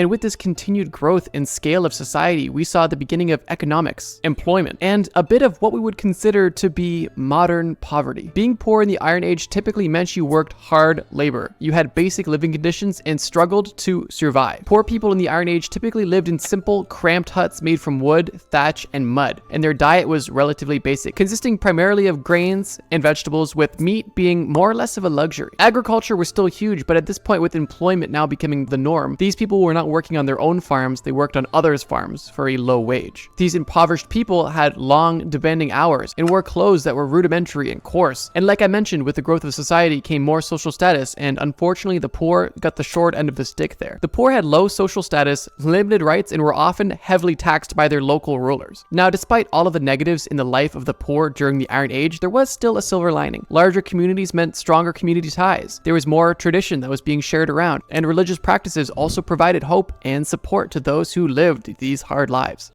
And with this continued growth and scale of society, we saw the beginning of economics, employment, and a bit of what we would consider to be modern poverty. Being poor in the Iron Age typically meant you worked hard labor, you had basic living conditions, and struggled to survive. Poor people in the Iron Age typically lived in simple, cramped huts made from wood, thatch, and mud, and their diet was relatively basic, consisting primarily of grains and vegetables, with meat being more or less of a luxury. Agriculture was still huge, but at this point, with employment now becoming the norm, these people were not working on their own farms, they worked on others' farms for a low wage. These impoverished people had long, demanding hours and wore clothes that were rudimentary and coarse. And like I mentioned, with the growth of society came more social status, and unfortunately the poor got the short end of the stick there. The poor had low social status, limited rights, and were often heavily taxed by their local rulers. Now, despite all of the negatives in the life of the poor during the Iron Age, there was still a silver lining. Larger communities meant stronger community ties. There was more tradition that was being shared around, and religious practices also provided hope and support to those who lived these hard lives.